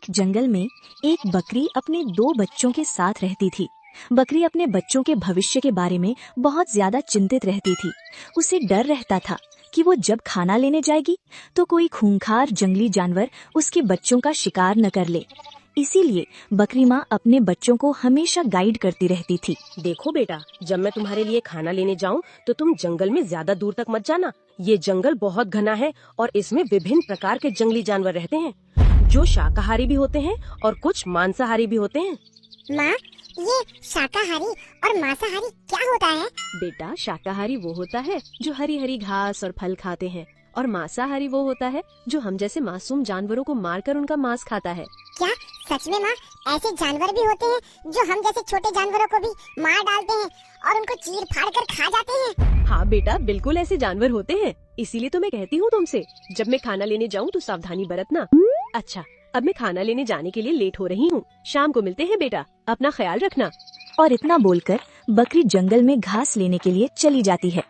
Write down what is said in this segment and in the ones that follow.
जंगल में एक बकरी अपने 2 बच्चों के साथ रहती थी। बकरी अपने बच्चों के भविष्य के बारे में बहुत ज्यादा चिंतित रहती थी। उसे डर रहता था कि वो जब खाना लेने जाएगी तो कोई खूंखार जंगली जानवर उसके बच्चों का शिकार न कर ले। इसीलिए बकरी माँ अपने बच्चों को हमेशा गाइड करती रहती थी। देखो बेटा, जब मैं तुम्हारे लिए खाना लेने जाऊं तो तुम जंगल में ज्यादा दूर तक मत जाना। ये जंगल बहुत घना है और इसमें विभिन्न प्रकार के जंगली जानवर रहते हैं, जो शाकाहारी भी होते हैं और कुछ मांसाहारी भी होते हैं। माँ, ये शाकाहारी और मांसाहारी क्या होता है? बेटा, शाकाहारी वो होता है जो हरी हरी घास और फल खाते हैं, और मांसाहारी वो होता है जो हम जैसे मासूम जानवरों को मारकर उनका मांस खाता है। क्या सच में माँ, ऐसे जानवर भी होते हैं जो हम जैसे छोटे जानवरों को भी मार डालते हैं और उनको चीर फाड़ कर खा जाते हैं? हाँ बेटा, बिल्कुल ऐसे जानवर होते हैं। इसीलिए तो मैं कहती हूँ तुमसे, जब मैं खाना लेने जाऊँ तो सावधानी बरतना। अच्छा, अब मैं खाना लेने जाने के लिए लेट हो रही हूँ। शाम को मिलते हैं बेटा, अपना ख्याल रखना। और इतना बोलकर बकरी जंगल में घास लेने के लिए चली जाती है।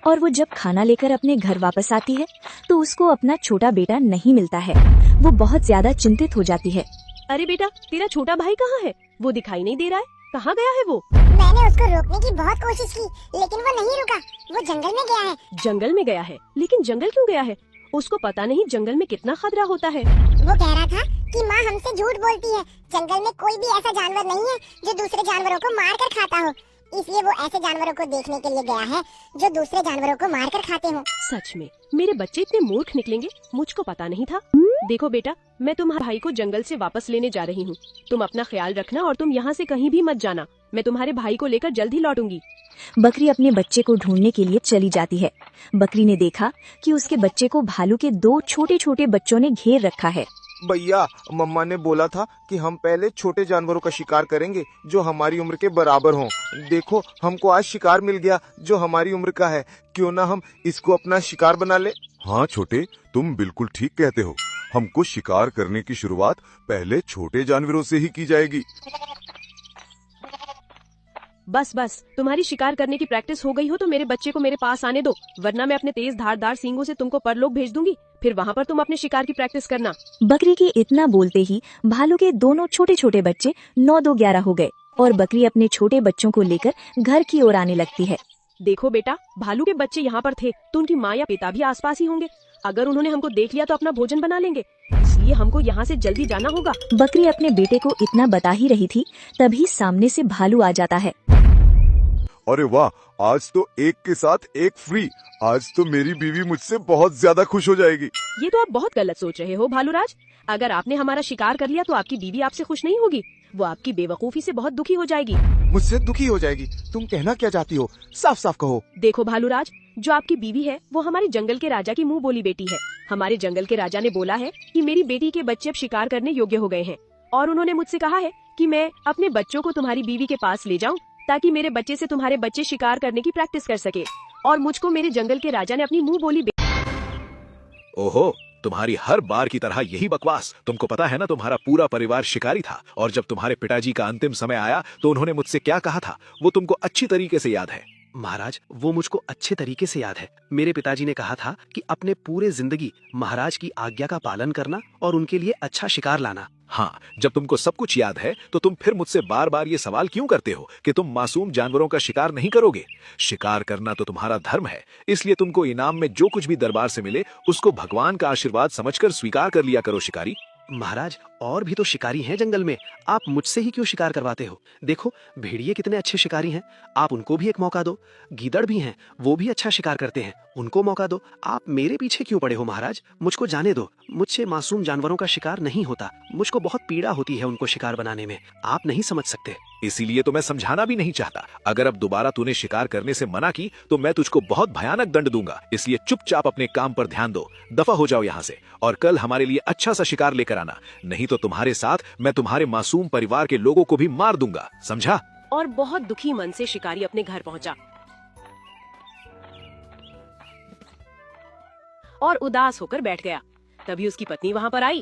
और वो जब खाना लेकर अपने घर वापस आती है तो उसको अपना छोटा बेटा नहीं मिलता है। वो बहुत ज्यादा चिंतित हो जाती है। अरे बेटा, तेरा छोटा भाई कहाँ है? वो दिखाई नहीं दे रहा है। कहाँ गया है वो? मैंने उसको रोकने की बहुत कोशिश की, लेकिन वो नहीं रुका। वो जंगल में गया है। जंगल में गया है? लेकिन जंगल क्यों गया है? उसको पता नहीं जंगल में कितना खतरा होता है। वो कह रहा था कि माँ हमसे झूठ बोलती है। जंगल में कोई भी ऐसा जानवर नहीं है जो दूसरे जानवरों को मार कर खाता हो। इसलिए वो ऐसे जानवरों को देखने के लिए गया है जो दूसरे जानवरों को मार कर खाते हो। सच में मेरे बच्चे इतने मूर्ख निकलेंगे, मुझको पता नहीं था। देखो बेटा, मैं तुम्हारे भाई को जंगल से वापस लेने जा रही हूँ। तुम अपना ख्याल रखना और तुम यहाँ से कहीं भी मत जाना। मैं तुम्हारे भाई को लेकर जल्द ही लौटूंगी। बकरी अपने बच्चे को ढूंढने के लिए चली जाती है। बकरी ने देखा कि उसके बच्चे को भालू के 2 छोटे छोटे बच्चों ने घेर रखा है। भैया, मम्मा ने बोला था कि हम पहले छोटे जानवरों का शिकार करेंगे जो हमारी उम्र के बराबर हों। देखो, हमको आज शिकार मिल गया जो हमारी उम्र का है। क्यों ना हम इसको अपना शिकार बना ले? हाँ छोटे, तुम बिल्कुल ठीक कहते हो। हमको शिकार करने की शुरुआत पहले छोटे जानवरों से ही की जाएगी। बस, तुम्हारी शिकार करने की प्रैक्टिस हो गई हो तो मेरे बच्चे को मेरे पास आने दो, वरना मैं अपने तेज धारदार सींगों से तुमको परलोक भेज दूंगी। फिर वहाँ पर तुम अपने शिकार की प्रैक्टिस करना। बकरी के इतना बोलते ही भालू के दोनों छोटे छोटे बच्चे 9, 2, 11 हो गए और बकरी अपने छोटे बच्चों को लेकर घर की ओर आने लगती है। देखो बेटा, भालू के बच्चे यहाँ पर थे तो उनकी माँ या पिता भी आसपास ही होंगे। अगर उन्होंने हमको देख लिया तो अपना भोजन बना लेंगे, इसलिए हमको यहाँ से जल्दी जाना होगा। बकरी अपने बेटे को इतना बता ही रही थी, तभी सामने से भालू आ जाता है। अरे वाह, आज तो एक के साथ एक फ्री। आज तो मेरी बीवी मुझसे बहुत ज्यादा खुश हो जाएगी। ये तो आप बहुत गलत सोच रहे हो भालूराज। अगर आपने हमारा शिकार कर लिया तो आपकी बीवी आपसे खुश नहीं होगी। वो आपकी बेवकूफी से बहुत दुखी हो जाएगी। मुझसे दुखी हो जाएगी? तुम कहना क्या चाहती हो? साफ साफ कहो। देखो भालूराज, जो आपकी बीवी है वो हमारे जंगल के राजा की मुंह बोली बेटी है। हमारे जंगल के राजा ने बोला है कि मेरी बेटी के बच्चे अब शिकार करने योग्य हो गए हैं, और उन्होंने मुझसे कहा है कि मैं अपने बच्चों को तुम्हारी बीवी के पास ले जाऊं ताकि मेरे बच्चे से तुम्हारे बच्चे शिकार करने की प्रैक्टिस कर सके। और मुझको मेरे जंगल के राजा ने अपनी मुंह बोली। ओहो, तुम्हारी हर बार की तरह यही बकवास। तुमको पता है ना, तुम्हारा पूरा परिवार शिकारी था, और जब तुम्हारे पिताजी का अंतिम समय आया तो उन्होंने मुझसे क्या कहा था वो तुमको अच्छी तरीके से याद है। महाराज, वो मुझको अच्छे तरीके से याद है। मेरे पिताजी ने कहा था कि अपने पूरे जिंदगी महाराज की आज्ञा का पालन करना और उनके लिए अच्छा शिकार लाना। हाँ, जब तुमको सब कुछ याद है तो तुम फिर मुझसे बार बार ये सवाल क्यों करते हो कि तुम मासूम जानवरों का शिकार नहीं करोगे? शिकार करना तो तुम्हारा धर्म है, इसलिए तुमको इनाम में जो कुछ भी दरबार से मिले उसको भगवान का आशीर्वाद समझकर स्वीकार कर लिया करो शिकारी। महाराज, और भी तो शिकारी हैं जंगल में, आप मुझसे ही क्यों शिकार करवाते हो? देखो, भेड़िए कितने अच्छे शिकारी हैं, आप उनको भी एक मौका दो। गीदड़ भी हैं, वो भी अच्छा शिकार करते हैं, उनको मौका दो। आप मेरे पीछे क्यों पड़े हो महाराज? मुझको जाने दो। मुझसे मासूम जानवरों का शिकार नहीं होता। मुझको बहुत पीड़ा होती है उनको शिकार बनाने में, आप नहीं समझ सकते। इसीलिए तो मैं समझाना भी नहीं चाहता। अगर अब दोबारा तूने शिकार करने से मना की तो मैं तुझको बहुत भयानक दंड दूंगा। इसलिए चुपचाप अपने काम पर ध्यान दो, दफा हो जाओ यहाँ से, और कल हमारे लिए अच्छा सा शिकार लेकर आना, नहीं तो तुम्हारे साथ मैं तुम्हारे मासूम परिवार के लोगों को भी मार दूंगा, समझा? और बहुत दुखी मन से शिकारी अपने घर पहुंचा और उदास होकर बैठ गया। तभी उसकी पत्नी वहां पर आई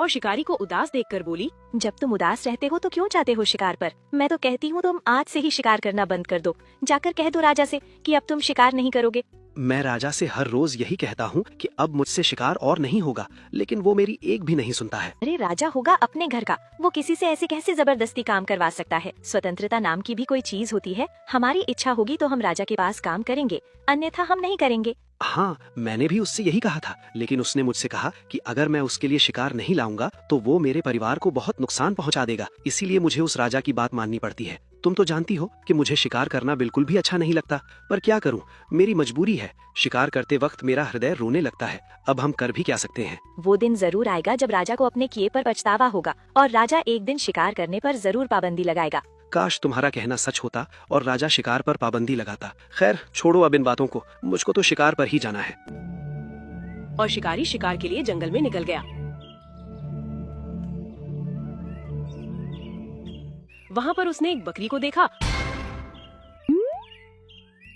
और शिकारी को उदास देखकर बोली, जब तुम उदास रहते हो तो क्यों जाते हो शिकार पर? मैं तो कहती हूँ तुम आज से ही शिकार करना बंद कर दो। जाकर कह दो राजा से कि अब तुम शिकार नहीं करोगे। मैं राजा से हर रोज यही कहता हूँ कि अब मुझसे शिकार और नहीं होगा, लेकिन वो मेरी एक भी नहीं सुनता है। अरे राजा होगा अपने घर का, वो किसी से ऐसे कैसे जबरदस्ती काम करवा सकता है। स्वतंत्रता नाम की भी कोई चीज होती है। हमारी इच्छा होगी तो हम राजा के पास काम करेंगे, अन्यथा हम नहीं करेंगे। हाँ, मैंने भी उससे यही कहा था, लेकिन उसने मुझसे कहा कि अगर मैं उसके लिए शिकार नहीं लाऊंगा तो वो मेरे परिवार को बहुत नुकसान पहुंचा देगा। इसीलिए मुझे उस राजा की बात माननी पड़ती है। तुम तो जानती हो कि मुझे शिकार करना बिल्कुल भी अच्छा नहीं लगता, पर क्या करूं, मेरी मजबूरी है। शिकार करते वक्त मेरा हृदय रोने लगता है। अब हम कर भी क्या सकते हैं। वो दिन जरूर आएगा जब राजा को अपने किए पर पछतावा होगा, और राजा एक दिन शिकार करने पर जरूर पाबंदी लगाएगा। काश तुम्हारा कहना सच होता और राजा शिकार पर पाबंदी लगाता। खैर छोड़ो अब इन बातों को, मुझको तो शिकार पर ही जाना है। और शिकारी शिकार के लिए जंगल में निकल गया। वहाँ पर उसने एक बकरी को देखा।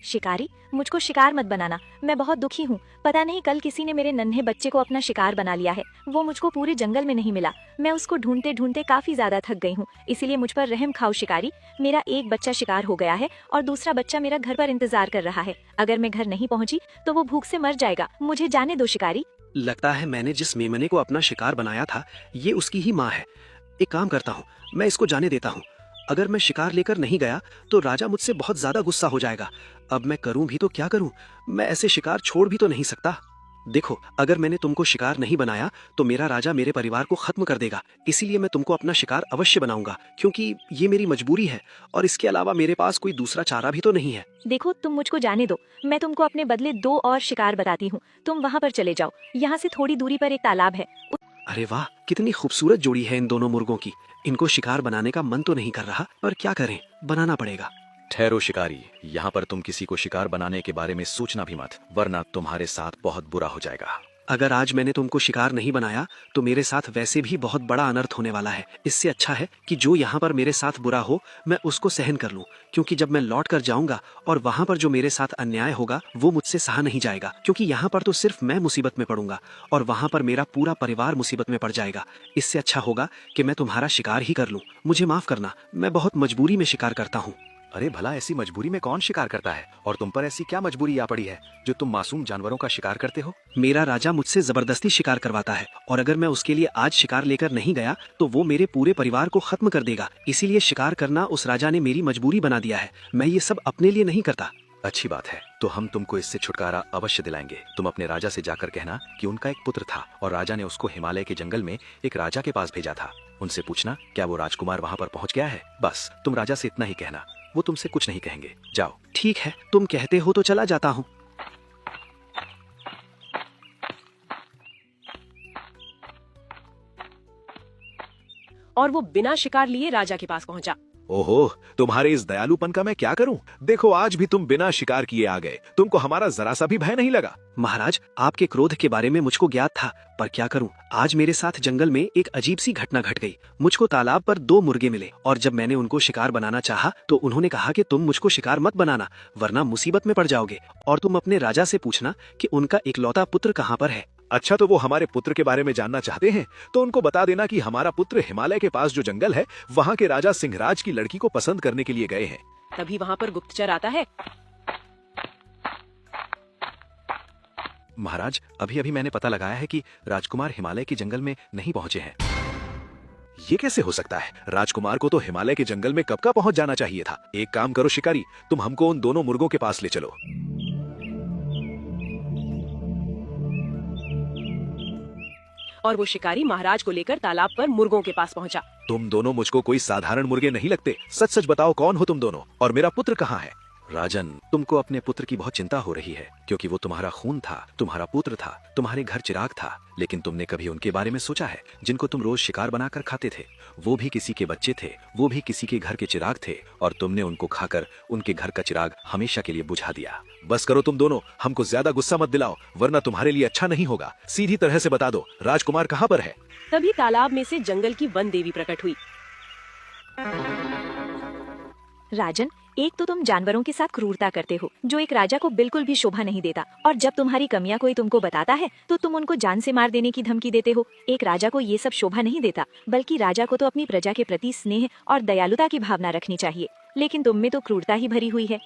शिकारी, मुझको शिकार मत बनाना, मैं बहुत दुखी हूँ। पता नहीं कल किसी ने मेरे नन्हे बच्चे को अपना शिकार बना लिया है। वो मुझको पूरे जंगल में नहीं मिला। मैं उसको ढूंढते ढूंढते काफी ज्यादा थक गई हूँ, इसीलिए मुझ पर रहम खाओ शिकारी। मेरा एक बच्चा शिकार हो गया है और दूसरा बच्चा मेरा घर पर इंतजार कर रहा है। अगर मैं घर नहीं पहुँची तो वो भूख से मर जाएगा। मुझे जाने दो शिकारी। लगता है मैंने जिस मेमने को अपना शिकार बनाया था ये उसकी ही माँ है। एक काम करता हूँ, मैं इसको जाने देता हूँ। अगर मैं शिकार लेकर नहीं गया तो राजा मुझसे बहुत ज्यादा गुस्सा हो जाएगा। अब मैं करूं भी तो क्या करूं, मैं ऐसे शिकार छोड़ भी तो नहीं सकता। देखो, अगर मैंने तुमको शिकार नहीं बनाया तो मेरा राजा मेरे परिवार को खत्म कर देगा। इसीलिए मैं तुमको अपना शिकार अवश्य बनाऊंगा, क्योंकि ये मेरी मजबूरी है और इसके अलावा मेरे पास कोई दूसरा चारा भी तो नहीं है। देखो, तुम मुझको जाने दो, मैं तुमको अपने बदले 2 और शिकार बताती हूँ। तुम वहाँ पर चले जाओ, यहाँ से थोड़ी दूरी पर एक तालाब है। अरे वाह, कितनी खूबसूरत जोड़ी है इन दोनों मुर्गों की। इनको शिकार बनाने का मन तो नहीं कर रहा, पर क्या करें, बनाना पड़ेगा। ठहरो शिकारी, यहाँ पर तुम किसी को शिकार बनाने के बारे में सोचना भी मत, वरना तुम्हारे साथ बहुत बुरा हो जाएगा। अगर आज मैंने तुमको शिकार नहीं बनाया तो मेरे साथ वैसे भी बहुत बड़ा अनर्थ होने वाला है। इससे अच्छा है कि जो यहाँ पर मेरे साथ बुरा हो मैं उसको सहन कर लूं, क्योंकि जब मैं लौट कर जाऊंगा और वहाँ पर जो मेरे साथ अन्याय होगा वो मुझसे सहा नहीं जाएगा। क्योंकि यहाँ पर तो सिर्फ मैं मुसीबत में पड़ूंगा और वहाँ पर मेरा पूरा परिवार मुसीबत में पड़ जाएगा। इससे अच्छा होगा कि मैं तुम्हारा शिकार ही कर लूं। मुझे माफ करना, मैं बहुत मजबूरी में शिकार करता हूँ। अरे भला ऐसी मजबूरी में कौन शिकार करता है, और तुम पर ऐसी क्या मजबूरी आ पड़ी है जो तुम मासूम जानवरों का शिकार करते हो? मेरा राजा मुझसे जबरदस्ती शिकार करवाता है और अगर मैं उसके लिए आज शिकार लेकर नहीं गया तो वो मेरे पूरे परिवार को खत्म कर देगा। इसीलिए शिकार करना उस राजा ने मेरी मजबूरी बना दिया है। मैं ये सब अपने लिए नहीं करता। अच्छी बात है, तो हम तुमको इससे छुटकारा अवश्य दिलाएंगे। तुम अपने राजा से जाकर कहना कि उनका एक पुत्र था और राजा ने उसको हिमालय के जंगल में एक राजा के पास भेजा था। उनसे पूछना क्या वो राजकुमार वहाँ पर पहुँच गया है। बस तुम राजा से इतना ही कहना, वो तुमसे कुछ नहीं कहेंगे। जाओ। ठीक है, तुम कहते हो तो चला जाता हूँ। और वो बिना शिकार लिए राजा के पास पहुंचा। ओहो, तुम्हारे इस दयालुपन का मैं क्या करूं? देखो, आज भी तुम बिना शिकार किए आ गए। तुमको हमारा जरा सा भी भय नहीं लगा। महाराज, आपके क्रोध के बारे में मुझको ज्ञात था, पर क्या करूं, आज मेरे साथ जंगल में एक अजीब सी घटना घट गई। मुझको तालाब पर 2 मुर्गे मिले और जब मैंने उनको शिकार बनाना चाहा तो उन्होंने कहा कि तुम मुझको शिकार मत बनाना, वरना मुसीबत में पड़ जाओगे, और तुम अपने राजा से पूछना कि उनका इकलौता पुत्र कहाँ पर है। अच्छा, तो वो हमारे पुत्र के बारे में जानना चाहते हैं तो उनको बता देना कि हमारा पुत्र हिमालय के पास जो जंगल है वहाँ के राजा सिंहराज की लड़की को पसंद करने के लिए गए हैं। तभी वहाँ पर गुप्तचर आता है। महाराज, अभी अभी मैंने पता लगाया है कि राजकुमार हिमालय के जंगल में नहीं पहुँचे हैं। ये कैसे हो सकता है? राजकुमार को तो हिमालय के जंगल में कब का पहुँच जाना चाहिए था। एक काम करो शिकारी, तुम हमको उन दोनों मुर्गों के पास ले चलो। और वो शिकारी महाराज को लेकर तालाब पर मुर्गों के पास पहुंचा। तुम दोनों मुझको कोई साधारण मुर्गे नहीं लगते। सच सच बताओ, कौन हो तुम दोनों और मेरा पुत्र कहाँ है? राजन, तुमको अपने पुत्र की बहुत चिंता हो रही है, क्योंकि वो तुम्हारा खून था, तुम्हारा पुत्र था, तुम्हारे घर चिराग था। लेकिन तुमने कभी उनके बारे में सोचा है जिनको तुम रोज शिकार बनाकर खाते थे? वो भी किसी के बच्चे थे, वो भी किसी के घर के चिराग थे, और तुमने उनको खाकर उनके घर का चिराग हमेशा के लिए बुझा दिया। बस करो तुम दोनों, हमको ज्यादा गुस्सा मत दिलाओ, वरना तुम्हारे लिए अच्छा नहीं होगा। सीधी तरह से बता दो, राजकुमार कहाँ पर है? तभी तालाब में से जंगल की वन देवी प्रकट हुई। राजन, एक तो तुम जानवरों के साथ क्रूरता करते हो, जो एक राजा को बिल्कुल भी शोभा नहीं देता, और जब तुम्हारी कमियां कोई तुमको बताता है तो तुम उनको जान से मार देने की धमकी देते हो। एक राजा को ये सब शोभा नहीं देता, बल्कि राजा को तो अपनी प्रजा के प्रति स्नेह और दयालुता की भावना रखनी चाहिए, लेकिन तुम में तो क्रूरता ही भरी हुई है।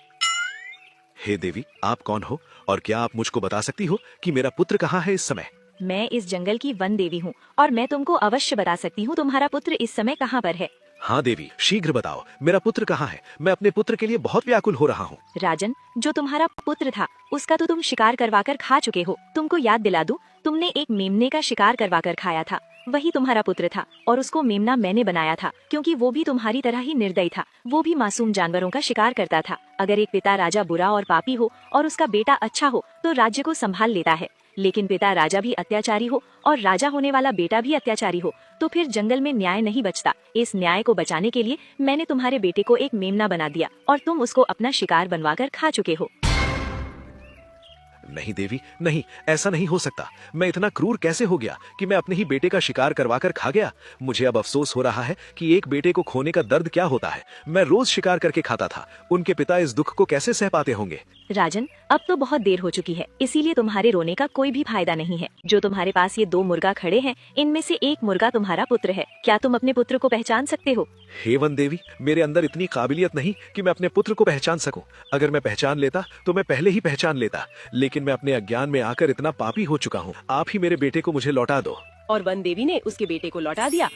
हे देवी, आप कौन हो और क्या आप मुझको बता सकती हो कि मेरा पुत्र कहाँ है इस समय? मैं इस जंगल की वन देवी हूँ और मैं तुमको अवश्य बता सकती हूँ तुम्हारा पुत्र इस समय कहाँ पर है। हाँ देवी, शीघ्र बताओ, मेरा पुत्र कहाँ है? मैं अपने पुत्र के लिए बहुत व्याकुल हो रहा हूँ। राजन, जो तुम्हारा पुत्र था उसका तो तुम शिकार करवाकर खा चुके हो। तुमको याद दिला दूं, तुमने एक मेमने का शिकार करवाकर खाया था, वही तुम्हारा पुत्र था। और उसको मेमना मैंने बनाया था क्योंकि वो भी तुम्हारी तरह ही निर्दयी था। वो भी मासूम जानवरों का शिकार करता था। अगर एक पिता राजा बुरा और पापी हो और उसका बेटा अच्छा हो तो राज्य को संभाल लेता है, लेकिन पिता राजा भी अत्याचारी हो और राजा होने वाला बेटा भी अत्याचारी हो तो फिर जंगल में न्याय नहीं बचता। इस न्याय को बचाने के लिए मैंने तुम्हारे बेटे को एक मेमना बना दिया और तुम उसको अपना शिकार बनवाकर खा चुके हो। नहीं देवी, नहीं, ऐसा नहीं हो सकता। मैं इतना क्रूर कैसे हो गया कि मैं अपने ही बेटे का शिकार करवाकर खा गया? मुझे अब अफसोस हो रहा है कि एक बेटे को खोने का दर्द क्या होता है। मैं रोज शिकार करके खाता था, उनके पिता इस दुख को कैसे सह पाते होंगे? राजन, अब तो बहुत देर हो चुकी है, इसीलिए तुम्हारे रोने का कोई भी फायदा नहीं है। जो तुम्हारे पास ये 2 मुर्गा खड़े हैं, इनमें से एक मुर्गा तुम्हारा पुत्र है। क्या तुम अपने पुत्र को पहचान सकते हो? हे वन देवी, मेरे अंदर इतनी काबिलियत नहीं कि मैं अपने पुत्र को पहचान सकूं। अगर मैं पहचान लेता तो मैं पहले ही पहचान लेता, लेकिन मैं अपने अज्ञान में आकर इतना पापी हो चुका हूँ। आप ही मेरे बेटे को मुझे लौटा दो। और वन देवी ने उसके बेटे को लौटा दिया।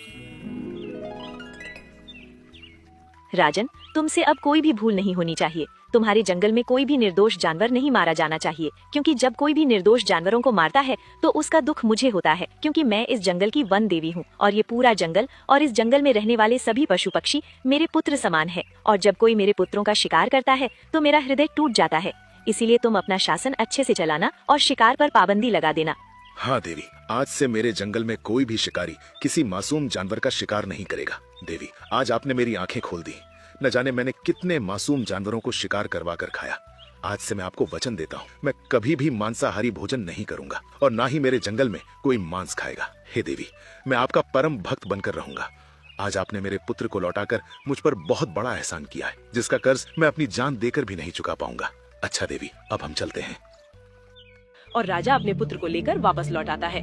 राजन, तुमसे अब कोई भी भूल नहीं होनी चाहिए। तुम्हारे जंगल में कोई भी निर्दोष जानवर नहीं मारा जाना चाहिए, क्योंकि जब कोई भी निर्दोष जानवरों को मारता है तो उसका दुख मुझे होता है, क्योंकि मैं इस जंगल की वन देवी हूँ और ये पूरा जंगल और इस जंगल में रहने वाले सभी पशु पक्षी मेरे पुत्र समान है। और जब कोई मेरे पुत्रों का शिकार करता है तो मेरा हृदय टूट जाता है। इसीलिए तुम अपना शासन अच्छे से चलाना और शिकार पर पाबंदी लगा देना। हाँ देवी, आज से मेरे जंगल में कोई भी शिकारी किसी मासूम जानवर का शिकार नहीं करेगा। देवी, आज आपने मेरी आंखें खोल दी। न जाने मैंने कितने मासूम जानवरों को शिकार करवा कर खाया। आज से मैं आपको वचन देता हूँ, मैं कभी भी मांसाहारी भोजन नहीं करूंगा और ना ही मेरे जंगल में कोई मांस खाएगा। हे देवी, मैं आपका परम भक्त बनकर रहूंगा। आज आपने मेरे पुत्र को लौटाकर मुझ पर बहुत बड़ा एहसान किया है, जिसका कर्ज मैं अपनी जान देकर भी नहीं चुका पाऊंगा। अच्छा देवी, अब हम चलते हैं। और राजा अपने पुत्र को लेकर वापस लौट आता है।